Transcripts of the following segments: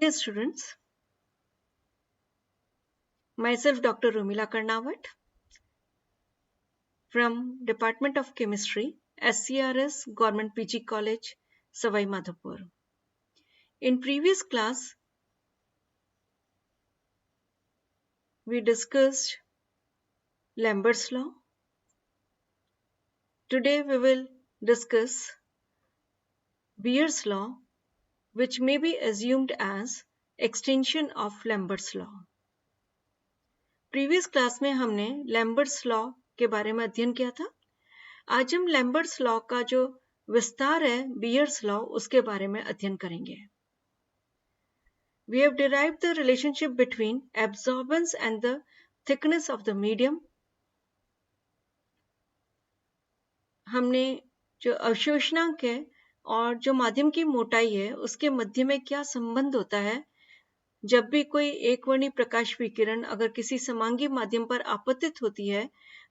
Dear students, myself Dr. Rumila Karnawat from Department of Chemistry, SCRS Government PG College, Savai Madhopur. In previous class, we discussed Lambert's law. Today we will discuss Beer's law, which may be assumed as extension of Lambert's law. Previous class में हमने Lambert's law के बारे में अध्ययन किया था. आज हम Lambert's law का जो विस्तार है Beer's law उसके बारे में अध्ययन करेंगे. We have derived the relationship between absorbance and the thickness of the medium. हमने जो अवशोषणांक है और जो माध्यम की मोटाई है उसके मध्य में क्या संबंध होता है जब भी कोई एकवर्णी प्रकाश विकिरण अगर किसी समांगी माध्यम पर आपतित होती है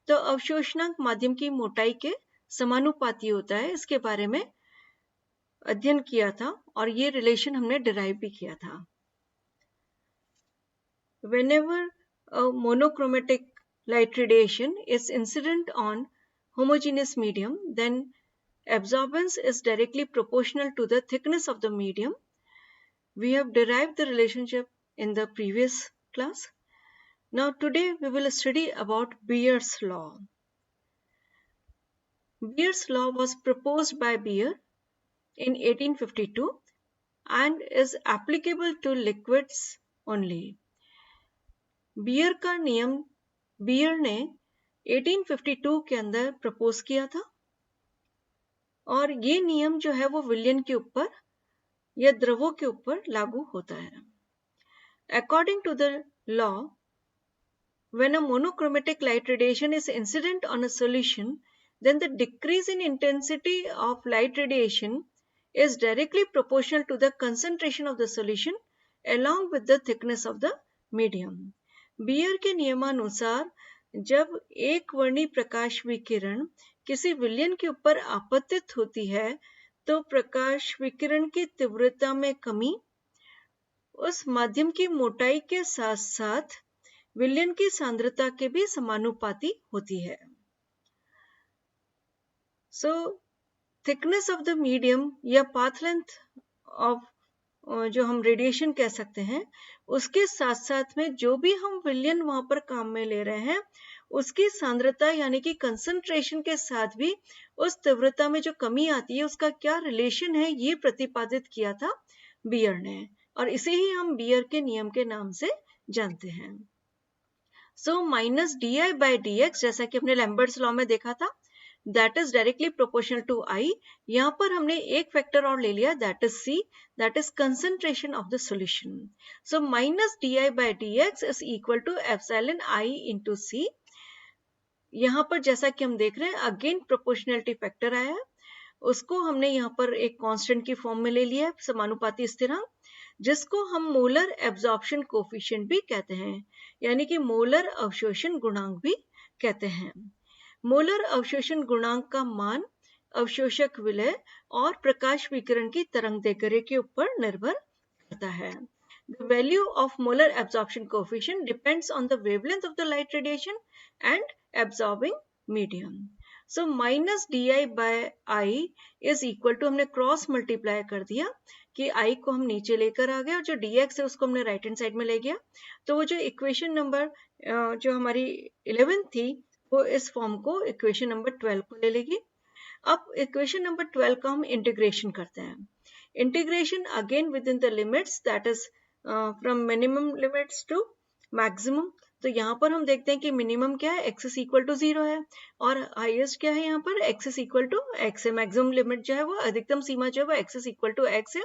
तो अवशोषणांक माध्यम की मोटाई के समानुपाती होता है. इसके बारे में अध्ययन किया था और ये रिलेशन हमने डिराइव भी किया था. Whenever a monochromatic light radiation is incident on homogeneous medium, then absorbance is directly proportional to the thickness of the medium. We have derived the relationship in the previous class. Now today we will study about Beer's law. Beer's law was proposed by Beer in 1852 and is applicable to liquids only. Beer का नियम beer ने 1852 के अंदर propose किया था और ये नियम जो है वो विलयन के ऊपर या द्रवों के ऊपर लागू होता है. According to the law, when a monochromatic light radiation is incident on a solution, then the decrease in intensity of light radiation is directly proportional to the concentration of the solution along with the thickness of the medium. Beer के नियमानुसार जब एक वर्णी प्रकाश विकिरण किसी विलयन के ऊपर आपतित होती है तो प्रकाश विकिरण की तीव्रता में कमी उस माध्यम की मोटाई के साथ साथ विलयन की सांद्रता के भी समानुपाती होती है. So, thickness of the medium या path length of जो हम रेडिएशन कह सकते हैं उसके साथ साथ में जो भी हम विलयन वहां पर काम में ले रहे हैं उसकी सांद्रता यानी कि कंसंट्रेशन के साथ भी उस तीव्रता में जो कमी आती है उसका क्या रिलेशन है ये प्रतिपादित किया था बियर ने और इसे ही हम बियर के नियम के नाम से जानते हैं. So minus D by D X जैसा कि हमने लैम्बर्ट्स लॉ में देखा था that is directly proportional to I. यहाँ पर हमने एक फैक्टर और ले लिया that is C, that is concentration of the solution. So minus di by dx is equal to epsilon I into C. यहाँ पर जैसा कि हम देख रहे हैं अगेन प्रोपोर्शनलिटी फैक्टर आया है उसको हमने यहाँ पर एक कांस्टेंट की फॉर्म में ले लिया है समानुपाती स्थिरांक जिसको हम मोलर एब्जॉर्प्शन कोफिशिएंट भी कहते हैं यानी कि मोलर अवशोषण गुणांक भी कहते हैं. मोलर अवशोषण गुणांक का मान अवशोषक विलय और प्रकाश विकिरण की तरंगदैर्घ्य के ऊपर निर्भर करता है. The value of molar absorption coefficient depends on the wavelength of the light radiation and absorbing medium. So minus di by I is equal to हमने क्रॉस मल्टीप्लाई कर दिया कि I को हम नीचे लेकर आ गए और जो dx है उसको हमने राइट हैंड साइड में ले गया तो वो जो इक्वेशन नंबर जो हमारी 11 थी वो इस फॉर्म को इक्वेशन नंबर 12 को ले लेगी. अब इक्वेशन नंबर 12 का हम इंटीग्रेशन करते हैं. Integration again within the limits that is from minimum limits to maximum. तो यहाँ पर हम देखते हैं कि मिनिमम क्या है x इज इक्वल टू 0 है और हाईएस्ट क्या है यहाँ पर x is equal to x है. मैक्सिमम लिमिट जो है वो अधिकतम सीमा जो है वो x is equal to x है.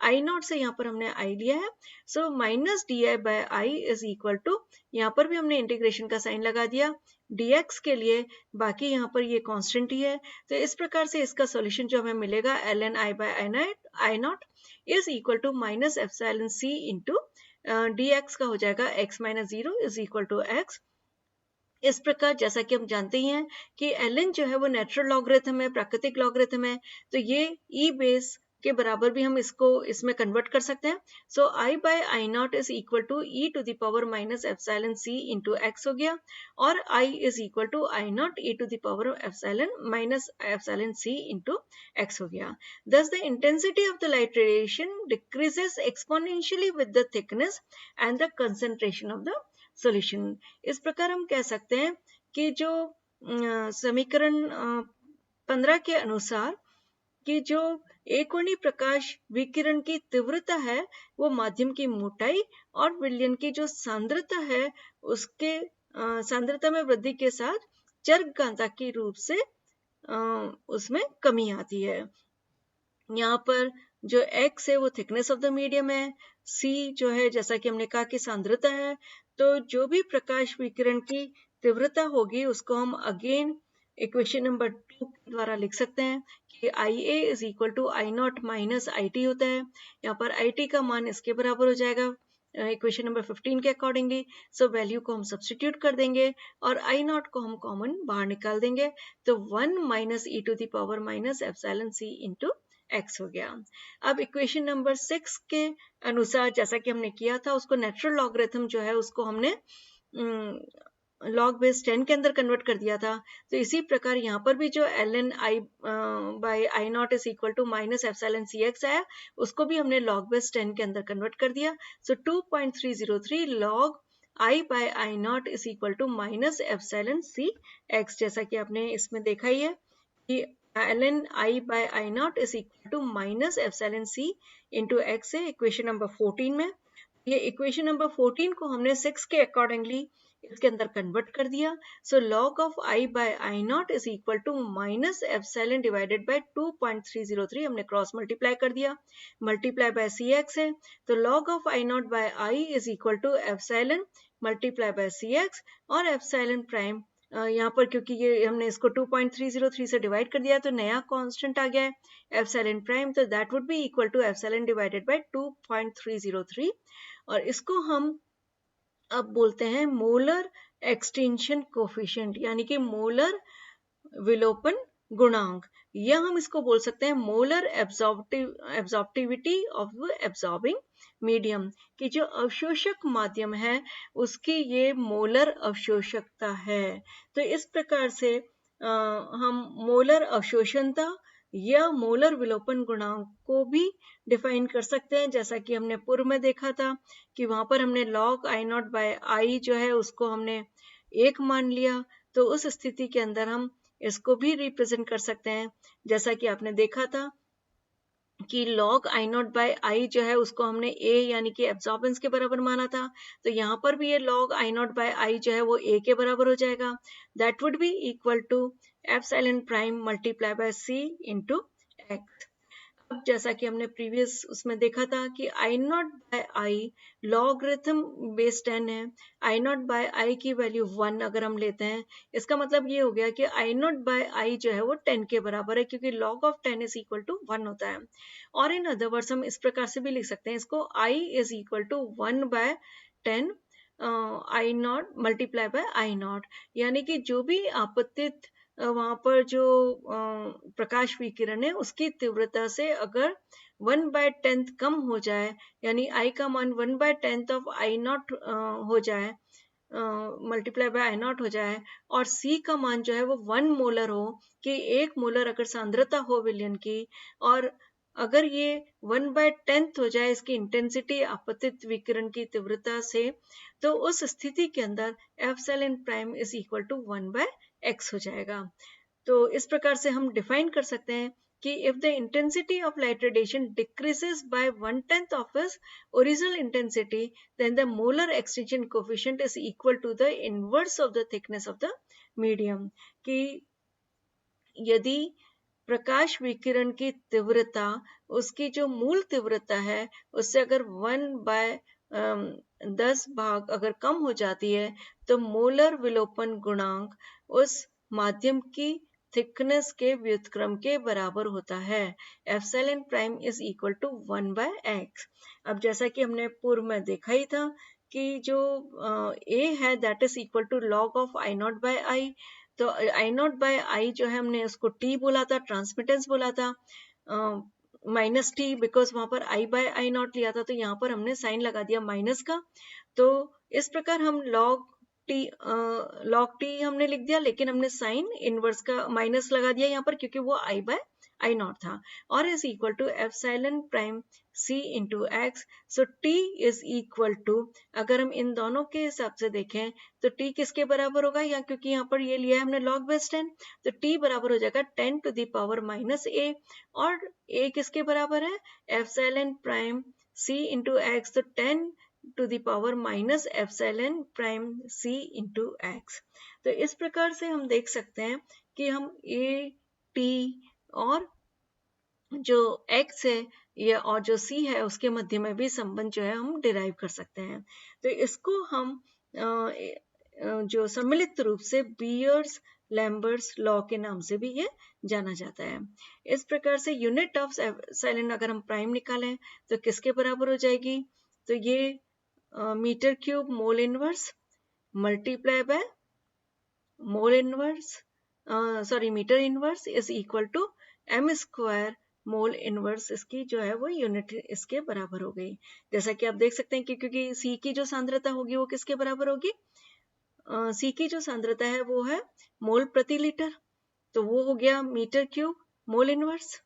आई नॉट से यहाँ पर हमने i लिया है. So minus D I by I is equal to यहाँ पर भी हमने इंटीग्रेशन का साइन लगा दिया dx के लिए बाकी यहाँ पर ये कांस्टेंट ही है. तो इस प्रकार से इसका सॉल्यूशन जो हमें मिलेगा ln i by i naught is equal to minus epsilon c into dx का हो जाएगा x minus 0 is equal to x. इस प्रकार जैसा कि हम जानते ही हैं कि ln जो है वो नेचुरल लॉगरिथम है प्राकृतिक लॉगरिथम है तो ये e बेस के बराबर भी हम इसको इसमें कन्वर्ट कर सकते हैं. सो I by I naught is equal to e to the power minus epsilon c into x हो गया, और I is equal to I naught e to the power epsilon minus epsilon c into x हो गया. Thus the intensity of the light radiation decreases exponentially with the thickness and the concentration of the solution. इस प्रकार हम कह सकते हैं कि जो समीकरण 15 के अनुसार कि जो एकवर्णी प्रकाश विकिरण की तीव्रता है वो माध्यम की मोटाई और विलयन की जो सांद्रता है उसके सांद्रता में वृद्धि के साथ चरघाता के रूप से उसमें कमी आती है. यहाँ पर जो x है वो थिकनेस ऑफ द मीडियम है, c जो है जैसा कि हमने कहा कि सांद्रता है. तो जो भी प्रकाश विकिरण की तीव्रता होगी उसको हम अगेन इक्वेशन नंबर 2 के द्वारा लिख सकते हैं कि IA is equal to I naught minus IT होता है. यहाँ पर IT का मान इसके बराबर हो जाएगा इक्वेशन नंबर 15 के अकॉर्डिंगली. सो वैल्यू को हम सब्स्टिट्यूट कर देंगे और I नॉट को हम कॉमन बाहर निकाल देंगे, तो 1 minus e to the power minus epsilon c into x हो गया. अब इक्वेशन नंबर 6 के अनुसार जैसा कि हमने किया था उसको नेचुरल लॉगरिथम जो है उसको हमने लॉग बेस 10 के अंदर कन्वर्ट कर दिया था. तो इसी प्रकार यहाँ पर भी जो ln I by I naught is equal to minus epsilon cx आया उसको भी हमने लॉग बेस 10 के अंदर कन्वर्ट कर दिया. So 2.303 log I by I naught is equal to minus epsilon cx, जैसा कि आपने इसमें देखा ही है कि ln I by I naught is equal to minus epsilon c into x है इक्वेशन नंबर 14 में. ये इक्वेशन नंबर 14 को हमने 6 के अकॉर्डिंगली इसके अंदर कन्वर्ट कर दिया. सो log of I by I naught is equal to minus epsilon divided by 2.303 हमने क्रॉस मल्टीप्लाई कर दिया, मल्टीप्लाई बाय cx है. तो log of I naught by I is equal to epsilon multiply by cx और epsilon prime यहाँ पर क्योंकि ये हमने इसको 2.303 से डिवाइड कर दिया तो नया कांस्टेंट आ गया है एप्सिलॉन प्राइम, तो that would be equal to epsilon divided by 2.303 और इसको हम अब बोलते हैं मोलर एक्सटेंशन कोफिशिएंट यानी कि मोलर विलोपन गुणांक, या हम इसको बोल सकते हैं molar absorptivity of absorbing medium कि जो अवशोषक माध्यम है उसकी ये मोलर अवशोषकता है. तो इस प्रकार से हम मोलर अवशोषणता या मोलर विलोपन गुणांक को भी डिफाइन कर सकते हैं, जैसा कि हमने पूर्व में देखा था कि वहां पर हमने log I naught by I जो है उसको हमने 1 मान लिया. तो उस स्थिति के अंदर हम इसको भी रिप्रेजेंट कर सकते हैं, जैसा कि आपने देखा था कि log I naught by I जो है उसको हमने A यानी कि एब्जॉर्बेंस के बराबर माना था. तो यहाँ पर भी ये log I naught by I जो है वो A के बराबर हो जाएगा. That would be equal to epsilon prime multiply by C into x. अब जैसा कि हमने प्रीवियस उसमें देखा था कि I naught by I logarithm base 10 है, I नॉट बाय I की वैल्यू 1 अगर हम लेते हैं इसका मतलब ये हो गया कि I नॉट बाय I जो है वो 10 के बराबर है क्योंकि log of 10 is equal to 1 होता है. और इन अदर वर्ड्स हम इस प्रकार से भी लिख सकते हैं इसको I is equal to 1 by 10 I naught multiply by I naught, यानी कि जो भी आपतित वहां पर जो प्रकाश विकिरण है उसकी तीव्रता से अगर 1/10 कम हो जाए यानी I का मान 1/10 ऑफ I नॉट हो जाए मल्टीप्लाई बाय I नॉट हो जाए और C का मान जो है वो 1 मोलर हो कि 1 मोलर अगर सांद्रता हो विलयन की और अगर ये 1/10 हो जाए इसकी इंटेंसिटी आपतित विकिरण की तीव्रता से, तो उस स्थिति के अंदर epsilon prime is equal to 1/x हो जाएगा. तो इस प्रकार से हम डिफाइन कर सकते हैं कि if the intensity of light radiation decreases by 1/10 of its original intensity, then the molar extinction coefficient is equal to the inverse of the thickness of the medium. कि यदि प्रकाश विकिरण की तीव्रता उसकी जो मूल तीव्रता है उससे अगर 1/10 भाग अगर कम हो जाती है तो मोलर विलोपन गुणांक उस माध्यम की थिकनेस के व्युत्क्रम के बराबर होता है. Epsilon prime is equal to 1/x. अब जैसा कि हमने पूर्व में देखा ही था कि जो A है that is equal to log of I naught by I. तो I नॉट बाय I जो है हमने उसको T बोला था, ट्रांसमिटेंस बोला था. माइनस टी, बिकॉज वहां पर आई बाय आई नॉट लिया था तो यहाँ पर हमने साइन लगा दिया माइनस का। तो इस प्रकार हम लॉग टी हमने लिख दिया, लेकिन हमने साइन इनवर्स का माइनस लगा दिया यहाँ पर क्योंकि वो आई बाय आई नॉट था, और is equal to epsilon prime C into X. So T is equal to, अगर हम इन दोनों के हिसाब से देखें तो टी किसके बराबर होगा, या क्योंकि यहाँ पर ये लिया है हमने लॉग बेस 10, तो टी बराबर हो जाएगा 10 to the power minus A, और ए किसके बराबर है, epsilon prime C into X, तो 10 to the power minus epsilon prime C into X. तो इस प्रकार से हम देख सकते हैं कि हम ए टी और जो x है या और जो c है उसके मध्य में भी संबंध जो है हम डिराइव कर सकते हैं। तो इसको हम जो सम्मिलित रूप से बियर्स लैम्बर्ट्स लॉ के नाम से भी ये जाना जाता है। इस प्रकार से यूनिट ऑफ एप्सिलॉन अगर हम प्राइम निकालें तो किसके बराबर हो जाएगी, तो ये metre cube mole inverse multiply by mole inverse metre inverse is equal to m square mole inverse, इसकी जो है वो यूनिट इसके बराबर हो गई। जैसा कि आप देख सकते हैं कि क्योंकि सी की जो सांद्रता होगी वो किसके बराबर होगी, सी की जो सांद्रता है वो है मोल प्रति लीटर, तो वो हो गया मीटर क्यूब मोल इनवर्स,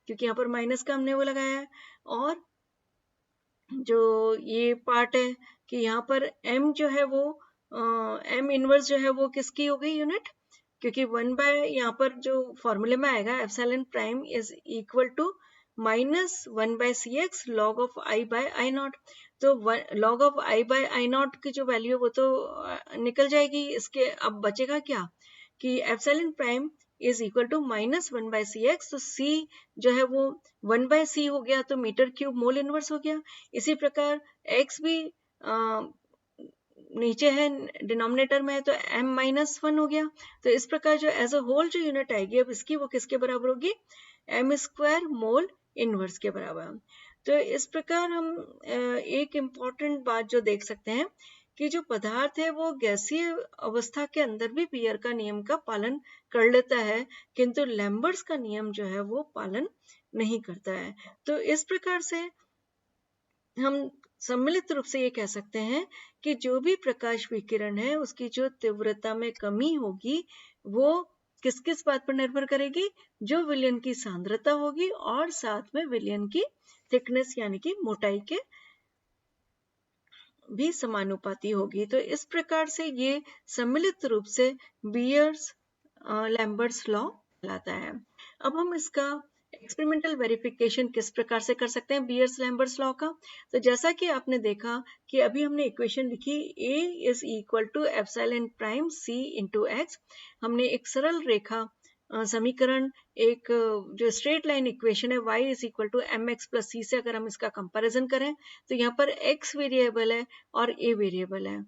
क्योंकि यहाँ पर माइनस का हमने वो लगाया है। और जो ये पार्ट है कि यहाँ पर m जो है वो m इनवर्स जो है वो किसकी हो गई यूनिट, क्योंकि 1 बाय यहाँ पर जो फॉर्मूले में आएगा epsilon prime is equal to minus 1 by C X log of I by I naught. तो log of I by I naught की जो वैल्यू वो तो निकल जाएगी, इसके अब बचेगा क्या कि epsilon prime is equal to minus 1 by C X, तो सी जो है वो 1 बाय सी हो गया तो मीटर क्यूब मोल इनवर्स हो गया। इसी प्रकार x भी नीचे है डिनोमिनेटर में है तो m माइनस 1 हो गया। तो इस प्रकार जो एज अ होल जो यूनिट आएगी अब इसकी वो किसके बराबर होगी, m स्क्वायर मोल इनवर्स के बराबर। तो इस प्रकार हम एक इम्पॉर्टेंट बात जो देख सकते हैं कि जो पदार्थ है वो गैसीय अवस्था के अंदर भी पियर का नियम का पालन कर लेता है, किंतु लैम्बर्ट्स का नियम जो है वो पालन नहीं करता है। तो इस प्रकार से हम सम्मिलित रूप से ये कह सकते हैं कि जो भी प्रकाश विकिरण है उसकी जो तीव्रता में कमी होगी वो किस किस बात पर निर्भर करेगी, जो विलयन की सांद्रता होगी और साथ में विलयन की थिकनेस यानी कि मोटाई के भी समानुपाती होगी। तो इस प्रकार से ये सम्मिलित रूप से बियर्स लैम्बर्ट्स लॉ कहलाता है। अब हम इसका एक्सपेरिमेंटल वेरिफिकेशन किस प्रकार से कर सकते हैं बियर्स लैम्बर्ट्स लॉ का, तो जैसा कि आपने देखा कि अभी हमने इक्वेशन लिखी A is equal to epsilon prime C into X. हमने एक सरल रेखा समीकरण एक जो स्ट्रेट लाइन इक्वेशन है y is equal to M X plus C से अगर हम इसका कंपैरिजन करें तो यहाँ पर x वेरिएबल है और a वेरिएबल है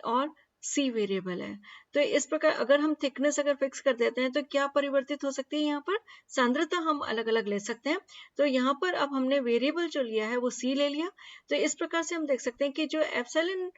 और c वेरिएबल है। तो इस प्रकार अगर हम थिकनेस अगर फिक्स कर देते हैं तो क्या परिवर्तित हो सकती है, यहाँ पर सांद्रता हम अलग अलग ले सकते हैं। तो यहाँ पर अब हमने वेरिएबल जो लिया है वो c ले लिया। तो इस प्रकार से हम देख सकते हैं कि जो epsilon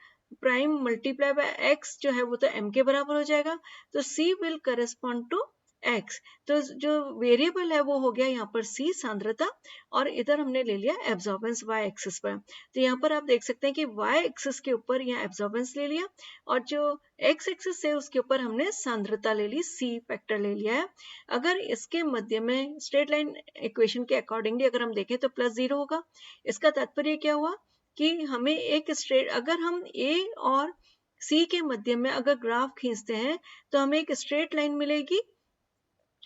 prime multiply by x जो है वो तो m के बराबर हो जाएगा, तो c will correspond to x। तो जो वेरिएबल है वो हो गया यहाँ पर c सांद्रता, और इधर हमने ले लिया एब्जॉर्बेंस y एक्सिस पर। तो यहाँ पर आप देख सकते हैं कि y एक्सिस के ऊपर यहाँ एब्जॉर्बेंस ले लिया और जो x एक्सिस है उसके ऊपर हमने सांद्रता ले ली, c फैक्टर ले लिया है। अगर इसके मध्य में स्ट्रेट लाइन इक्वेशन के अकॉर्डिंगली अगर हम देखें तो +0 होगा। इसका तात्पर्य क्या हुआ कि हमें एक स्ट्रेट अगर हम a और c के मध्य में अगर ग्राफ खींचते हैं तो हमें एक स्ट्रेट लाइन मिलेगी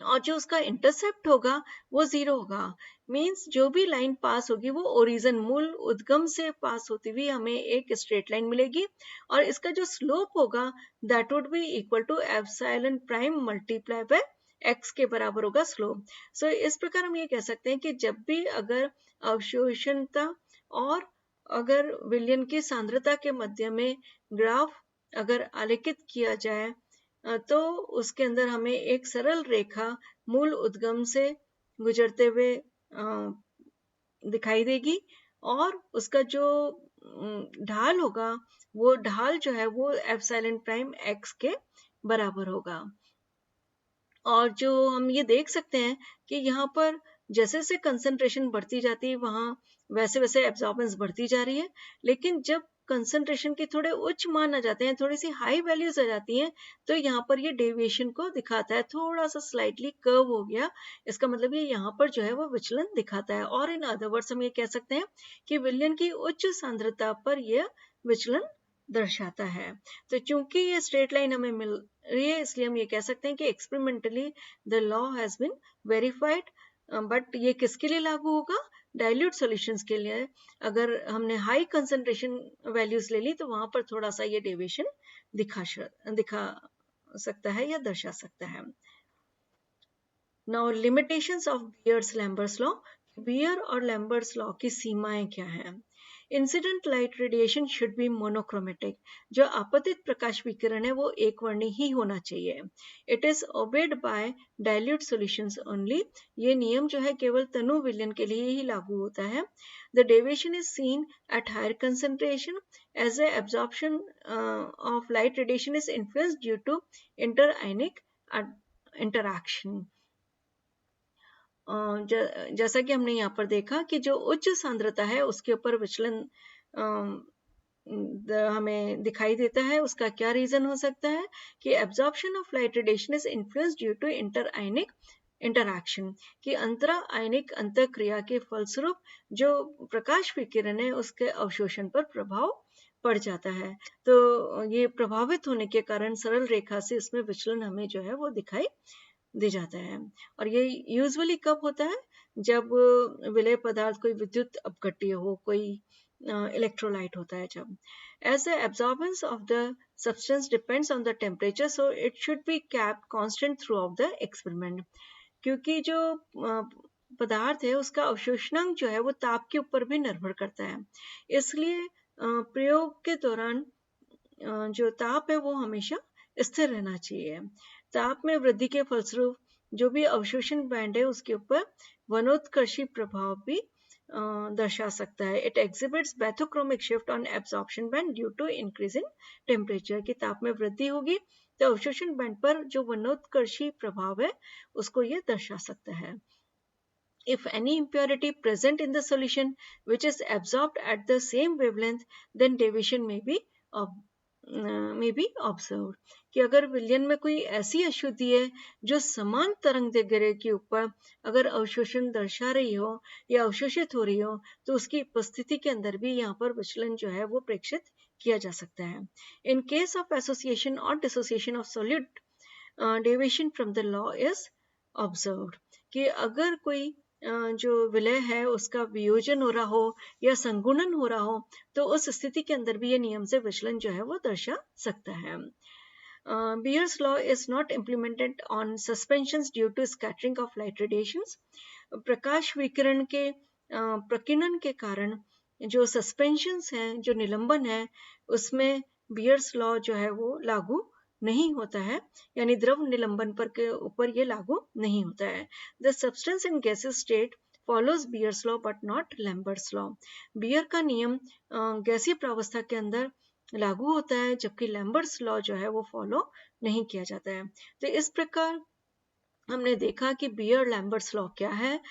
और जो उसका इंटरसेप्ट होगा वो 0 होगा। मींस जो भी लाइन पास होगी वो ओरिजिन मूल उद्गम से पास होती हुई हमें एक स्ट्रेट लाइन मिलेगी, और इसका जो स्लोप होगा that would be equal to epsilon prime multiply by x के बराबर होगा स्लोप। सो इस प्रकार हम ये कह सकते हैं कि जब भी अगर अवशोषणता और अगर विलयन की सांद्रता के मध्य में ग्राफ अगर आलेखित किया जाए तो उसके अंदर हमें एक सरल रेखा मूल उद्गम से गुजरते हुए दिखाई देगी, और उसका जो ढाल होगा वो ढाल जो है वो एप्सिलॉन प्राइम x के बराबर होगा। और जो हम ये देख सकते हैं कि यहाँ पर जैसे जैसे कंसंट्रेशन बढ़ती जाती है वहाँ वैसे वैसे एब्जॉर्बेंस बढ़ती जा रही है, लेकिन जब कंसंट्रेशन के थोड़े उच्च मान आ जाते हैं, थोड़ी सी हाई वैल्यूज आ जाती हैं, तो यहाँ पर ये डेविएशन को दिखाता है, थोड़ा सा स्लाइटली कर्व हो गया, इसका मतलब ये यहाँ पर जो है वो विचलन दिखाता है। और इन अदर वर्ड्स हम ये कह सकते हैं कि विलयन की उच्च सांद्रता पर यह विचलन दर्शाता है। तो चूंकि ये स्ट्रेट लाइन हमें मिल रही है, इसलिए हम ये कह सकते हैं कि experimentally the law has been verified. But ये किसके लिए लागू होगा? डाइल्यूट सॉल्यूशंस के लिए। अगर हमने हाई कंसंट्रेशन वैल्यूज ले ली तो वहां पर थोड़ा सा ये डेविएशन दिखा सकता है या दर्शा सकता है। Now limitations of Beer's Lambert's law. Beer और लैम्बर्ट्स लॉ की सीमाएं क्या हैं? Incident light radiation should be monochromatic. जो आपतित प्रकाश विकिरण है वो एक वर्णी ही होना चाहिए। It is obeyed by dilute solutions only. ये नियम जो है केवल तनु विलयन के लिए ही लागू होता है। The deviation is seen at higher concentration as the absorption of light radiation is influenced due to interionic interaction. जैसा कि हमने यहाँ पर देखा कि जो उच्च सांद्रता है उसके ऊपर विचलन हमें दिखाई देता है। उसका क्या रीजन हो सकता है कि absorption of light radiation is influenced due to interionic interaction, कि अंतरा आयनिक अंतःक्रिया के फलस्वरूप जो प्रकाश विकिरण है उसके अवशोषण पर प्रभाव पड़ जाता है। तो ये प्रभावित होने के कारण सरल रेखा से इसमें विचलन हमें जो है वो दिखाई दे जाता है। और ये यूजुअली कब होता है? जब विलेय पदार्थ कोई विद्युत अपघट्य हो, कोई इलेक्ट्रोलाइट होता है जब। As the absorbance of the substance depends on the temperature, so it should be kept constant throughout the experiment. क्योंकि जो पदार्थ है उसका अवशोषणांक जो है वो ताप के ऊपर भी निर्भर करता है, इसलिए प्रयोग के दौरान जो ताप है वो हमेशा स्थिर रहना चाहिए। ताप में वृद्धि के फलस्वरूप जो भी अवशोषण बैंड है उसके ऊपर वनोत्कर्षी प्रभाव भी दर्शा सकता है। It exhibits bathochromic shift on absorption band due to increase in temperature, की ताप में वृद्धि होगी तो अवशोषण बैंड पर जो वनोत्कर्षी प्रभाव है उसको ये दर्शा सकता है। If any impurity present in the solution which is absorbed at the same wavelength, then deviation may be observed. कि अगर विलयन में कोई ऐसी अशुद्धि है जो समान तरंग दैर्घ्य के ऊपर अगर अवशोषण दर्शा रही हो या अवशोषित हो रही हो तो उसकी उपस्थिति के अंदर भी यहाँ पर विचलन जो है वो प्रेक्षित किया जा सकता है। In case of association or dissociation of solute, deviation from the law is observed. कि अगर कोई जो विलय है उसका वियोजन हो रहा हो या संगुणन हो रहा हो तो उस स्थिति के अंदर भी ये नियम से विचलन जो है वो दर्शा सकता है। Beer's law is not implemented on suspensions due to scattering of light radiations. प्रकाश विकिरण के प्रकीर्णन के कारण जो सस्पेंशंस हैं, जो निलंबन है, उसमें बियर्स लॉ जो है वो लागू नहीं होता है, यानी द्रव निलंबन पर के ऊपर ये लागू नहीं होता है। The substance in gases state follows Beer's law but not Lambert's law. Beer का नियम गैसीय प्रावस्था के अंदर लागू होता है जबकि लैम्बर्ट्स लॉ जो है वो फॉलो नहीं किया जाता है। तो इस प्रकार हमने देखा कि बियर लैम्बर्ट्स लॉ क्या है,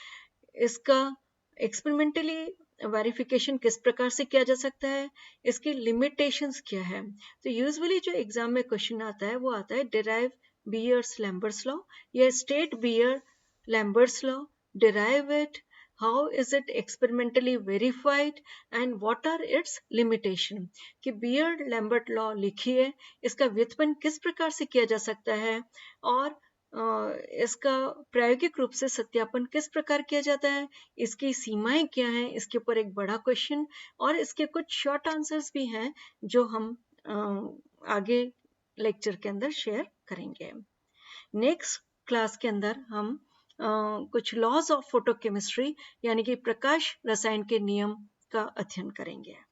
इसका एक्सपेरिमेंटली वेरिफिकेशन किस प्रकार से किया जा सकता है, इसकी लिमिटेशंस क्या है। तो यूजुअली जो एग्जाम में क्वेश्चन आता है वो आता है डिराइव बियर्स लैम्बर्ट्स लॉ या state Beer Lambert's law, derive it, how is it experimentally verified and what are its limitation। कि बियर लैम्बर्ट लॉ लिखिए, इसका व्युत्पन्न किस प्रकार से किया जा सकता है और इसका प्रायोगिक रूप से सत्यापन किस प्रकार किया जाता है, इसकी सीमाएं क्या हैं, इसके ऊपर एक बड़ा क्वेश्चन और इसके कुछ शॉर्ट आंसर्स भी हैं जो हम आगे लेक्चर के अंदर शेयर करेंगे। नेक्स्ट क्लास के अंदर हम कुछ लॉज ऑफ फोटोकेमिस्ट्री यानी कि प्रकाश रसायन के नियम का अध्ययन करेंगे।